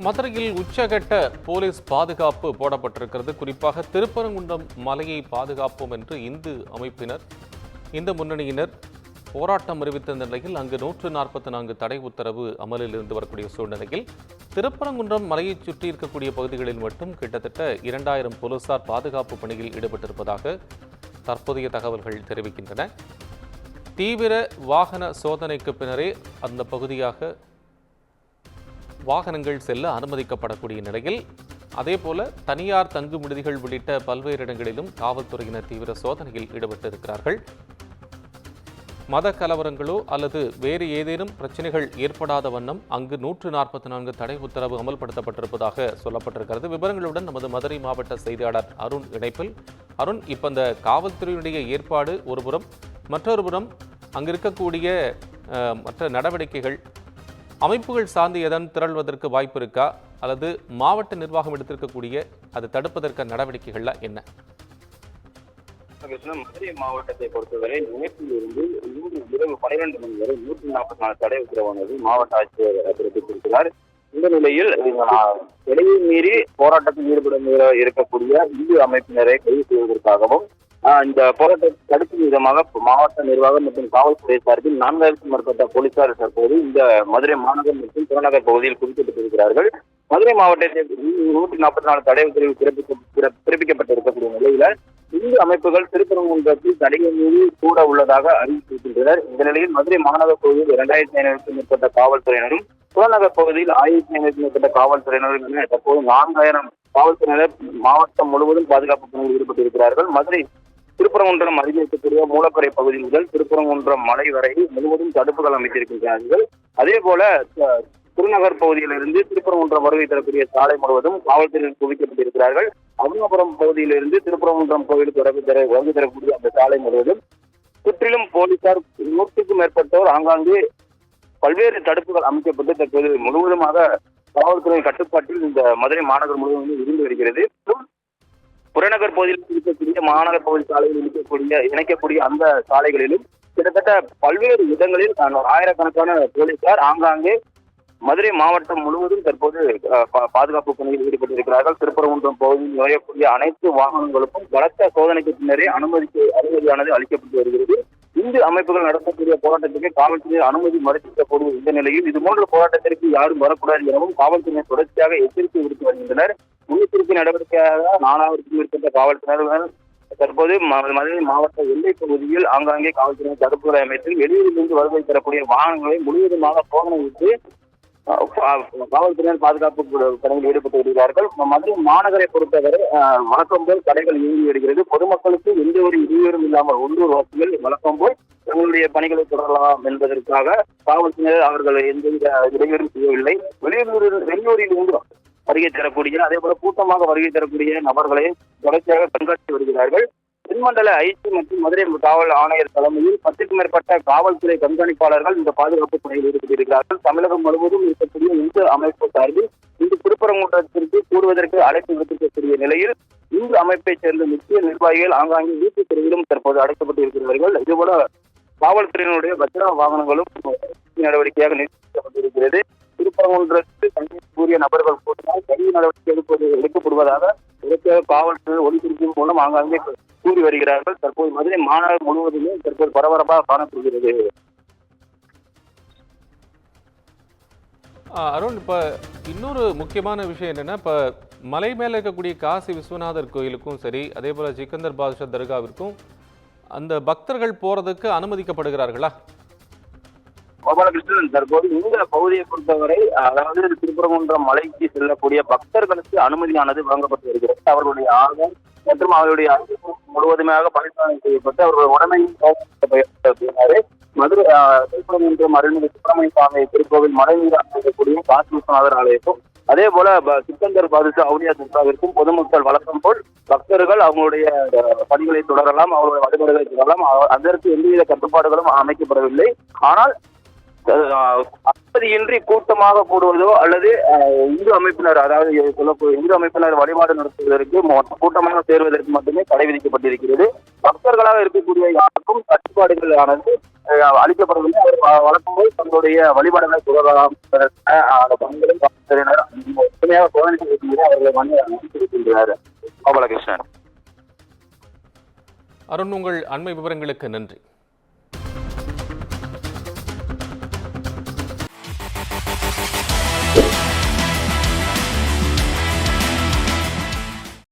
மதுரையில் உச்சகட்ட போலீஸ் பாதுகாப்பு போடப்பட்டிருக்கிறது. குறிப்பாக திருப்பரங்குன்றம் மலையை பாதுகாப்போம் என்று இந்து முன்னணியினர் போராட்டம் அறிவித்த நிலையில் அங்கு 144 தடை உத்தரவு அமலில் இருந்து வரக்கூடிய சூழ்நிலையில் திருப்பரங்குன்றம் மலையை சுற்றி இருக்கக்கூடிய பகுதிகளில் மட்டும் கிட்டத்தட்ட 2000 போலீசார் பாதுகாப்பு பணியில் ஈடுபட்டிருப்பதாக தற்போதைய தகவல்கள் தெரிவிக்கின்றன. தீவிர வாகன சோதனைக்கு பின்னரே அந்த பகுதியாக வாகனங்கள் செல்ல அனுமதிக்கப்படக்கூடிய நிலையில் அதேபோல தனியார் தங்கு விடுதிகள் உள்ளிட்ட பல்வேறு இடங்களிலும் காவல்துறையினர் தீவிர சோதனையில் ஈடுபட்டிருக்கிறார்கள். மத கலவரங்களோ அல்லது வேறு ஏதேனும் பிரச்சனைகள் ஏற்படாத வண்ணம் அங்கு 144 தடை உத்தரவு அமல்படுத்தப்பட்டிருப்பதாக சொல்லப்பட்டிருக்கிறது. விவரங்களுடன் நமது மதுரை மாவட்ட செய்தியாளர் அருண் இணைப்பில். அருண், இப்ப இந்த காவல்துறையினுடைய ஏற்பாடு ஒருபுறம், மற்றொரு புறம் அங்கு இருக்கக்கூடிய மற்ற நடவடிக்கைகள், அமைப்புகள் சார்ந்து எதன் திரள்வதற்கு வாய்ப்பு இருக்கா, அல்லது மாவட்ட நிர்வாகம் எடுத்திருக்கக்கூடிய அது தடுப்பதற்கான நடவடிக்கைகள்லாம் என்ன? மதுரை மாவட்டத்தை பொறுத்தவரை நேற்றில் இருந்து இன்று இரவு 12 மணி வரை 144 தடை உத்தரவானது மாவட்ட ஆட்சியர் பிறப்பித்திருக்கிறார். இந்த நிலையில் எல்லையை மீறி போராட்டத்தில் ஈடுபட இருக்கக்கூடிய இந்து அமைப்பினரை கைது செய்வதற்காகவும் இந்த போராட்டத்தை தடுக்கும் விதமாக மாவட்ட நிர்வாகம் மற்றும் காவல்துறை சார்பில் 4000க்கும் மேற்பட்ட போலீசார் தற்போது இந்த மதுரை மாநகர் மற்றும் புறநகர் பகுதியில் குவிக்கப்பட்டிருக்கிறார்கள். மதுரை மாவட்டத்தில் 144 தடை உத்தரவு பிறப்பிக்கப்பட்டிருக்கக்கூடிய நிலையில இந்து அமைப்புகள் திருப்பரங்குன்றத்தில் தடையை மீறி கூட உள்ளதாக அறிவித்திருக்கின்றனர். இந்த நிலையில் மதுரை மாநகர் பகுதியில் 2500க்கும் மேற்பட்ட காவல்துறையினரும், புறநகர் பகுதியில் 1500க்கும் மேற்பட்ட காவல்துறையினரும் என தற்போது 4000 காவல்துறையினர் மாவட்டம் முழுவதும் பாதுகாப்பு பணியில் ஈடுபட்டிருக்கிறார்கள். மதுரை திருப்பரங்குன்றம் அருகே இருக்கக்கூடிய மூலக்கரை பகுதி முதல் திருப்பரங்குன்றம் மலை வரை முழுவதும் தடுப்புகள் அமைத்திருக்கின்றார்கள். அதே போல புறநகர் பகுதியிலிருந்து திருப்பரங்குன்றம் வருகை தரக்கூடிய சாலை முழுவதும் காவல்துறையினர் குவிக்கப்பட்டிருக்கிறார்கள். அருணாபுரம் பகுதியிலிருந்து திருப்பரங்குன்றம் கோவிலுக்கு வருகை தரக்கூடிய அந்த சாலை முழுவதும் சுற்றிலும் போலீசார் 100க்கும் மேற்பட்டோர் ஆங்காங்கே பல்வேறு தடுப்புகள் அமைக்கப்பட்டு தற்போது முழுவதுமாக காவல்துறை கட்டுப்பாட்டில் இந்த மதுரை மாநகர் முழுவதும் இருந்து வருகிறது. புறநகர் பகுதியில் இருக்கக்கூடிய மாநகர் பகுதி சாலைகளில் இணைக்கக்கூடிய அந்த சாலைகளிலும் கிட்டத்தட்ட பல்வேறு இடங்களில் ஆயிரக்கணக்கான போலீசார் ஆங்காங்கே மதுரை மாவட்டம் முழுவதும் தற்போது பாதுகாப்பு பணியில் ஈடுபட்டிருக்கிறார்கள். திருப்பரங்குன்றம் பகுதியில் நுழையக்கூடிய அனைத்து வாகனங்களுக்கும் பலத்த சோதனைக்கு பின்னரே அனுமதியானது அளிக்கப்பட்டு வருகிறது. இந்து அமைப்புகள் நடத்தக்கூடிய போராட்டத்திற்கு காவல்துறை அனுமதி மறுக்கக்கூடிய இந்த நிலையில் இதுபோன்ற போராட்டத்திற்கு யாரும் வரக்கூடாது எனவும் காவல்துறையினர் தொடர்ச்சியாக எச்சரிக்கை விடுத்து வருகின்றனர். முன்னெச்சரிக்கை நடவடிக்கையாக 4000க்கும் மேற்பட்ட காவல்துறையினர் தற்போது மதுரை மாவட்ட எல்லை பகுதியில் ஆங்காங்கே காவல்துறை தடுப்புகளை அமைத்து வெளியூரிலிருந்து வருகை தரக்கூடிய வாகனங்களை முழுவதுமாக சோதனையிட்டு காவல்துறையினர் பாதுகாப்பு பணியில் ஈடுபட்டு வருகிறார்கள். மதுரை மாநகரை பொறுத்தவரை வழக்கம் போல் கடைகள் இயங்கி வருகிறது. பொதுமக்களுக்கு எந்த ஒரு இடையூறும் இல்லாமல் உள்ளூர் வாசிகள் வழக்கம் போல் தங்களுடைய பணிகளை தொடரலாம் என்பதற்காக காவல்துறையினர் அவர்கள் எந்தவித இடையூறும் செய்யவில்லை. வெளியூரில் இருந்து வருகை தரக்கூடிய அதே போல கூட்டமாக வருகை தரக்கூடிய நபர்களை தொடர்ச்சியாக கண்காணித்து வருகிறார்கள். தென்மண்டல ஐசி மற்றும் மதுரை காவல் ஆணையர் தலைமையில் 10க்கும் மேற்பட்ட காவல்துறை கண்காணிப்பாளர்கள் இந்த பாதுகாப்பு பணியில் ஈடுபட்டிருக்கிறார்கள். தமிழகம் முழுவதும் இருக்கக்கூடிய இந்து அமைப்பு சார்பில் இந்த திருப்பரங்குன்றத்திற்கு கூடுவதற்கு அழைப்பு விடுத்திருக்கக்கூடிய நிலையில் இந்து அமைப்பைச் சேர்ந்த முக்கிய நிர்வாகிகள் ஆங்காங்கே வீட்டு பிரிவிலும் தற்போது அடைக்கப்பட்டு இருக்கிறார்கள். இதுபோல காவல்துறையினுடைய பத்திர வாகனங்களும் நடவடிக்கையாக நிறுத்தப்பட்டிருக்கிறது. திருப்பரங்குன்றத்தில் தங்கிய நபர்கள் கூட்டினால் கைது நடவடிக்கை எடுக்கப்படுவதாக தொடர்ச்சியாக காவல்துறை ஒளிபரப்பின் மூலம் ஆங்காங்கே கூறி வருகிறார்கள். தற்போது மதுரை மாநகர் முழுவதுமே தற்போது பரபரப்பாக காணப்படுகிறது. அருண், இப்ப இன்னொரு முக்கியமான விஷயம் என்னன்னா, இப்ப மலை மேல இருக்கக்கூடிய காசி விஸ்வநாதர் கோயிலுக்கும் சரி, அதே போல சிக்கந்தர் பாதுஷா தர்காவிற்கும் அந்த பக்தர்கள் போறதுக்கு அனுமதிக்கப்படுகிறார்களா? கோபாலகிருஷ்ணன், தற்போது இந்த பகுதியை பொறுத்தவரை அதாவது திருப்பரங்குன்றம் மலைக்கு செல்லக்கூடிய பக்தர்களுக்கு அனுமதியானது வழங்கப்பட்டு வருகிறது. அவர்களுடைய ஆர்வம் மற்றும் அவருடைய அறிவு முழுவதுமாக பரிசோதனை செய்யப்பட்டு அவர்களுடைய உடமையும் மதுரை திருப்பரங்குன்றம் அருள்மிகு சுப்பிரமணிய சுவாமி திருக்கோவில் மலை மீது அமைக்கக்கூடிய காசி விஸ்வநாதர் ஆலயத்தும் அதே போல சிக்கந்தர் பாதுஷா அவுலியா தர்காவிற்கும் பொதுமக்கள் வழக்கம் போல் பக்தர்கள் அவங்களுடைய பணிகளை தொடரலாம், அவர்களுடைய வழிபாடுகளை தொடரலாம். அதற்கு எந்தவித கட்டுப்பாடுகளும் அமைக்கப்படவில்லை. ஆனால் அனுமதியின்றி கூட்டமாக கூடுவதோ அல்லது இந்து அமைப்பினர், அதாவது இந்து அமைப்பினர் வழிபாடு நடத்துவதற்கு கூட்டமாக சேர்வதற்கு மட்டுமே தடை விதிக்கப்பட்டிருக்கிறது. பக்தர்களாக இருக்கக்கூடிய யாருக்கும் கட்டுப்பாடுகள் ஆனது அளிக்கப்படவில்லை. அவர் வழக்கம் போல் தங்களுடைய வழிபாடுகளை தொடரலாம் பணிகளும் கடுமையாக சோதனை செய்து அவர்களை மன்னித்திருக்கின்றனர். கோபாலகிருஷ்ணன். அருண், உங்கள் அண்மை விவரங்களுக்கு நன்றி.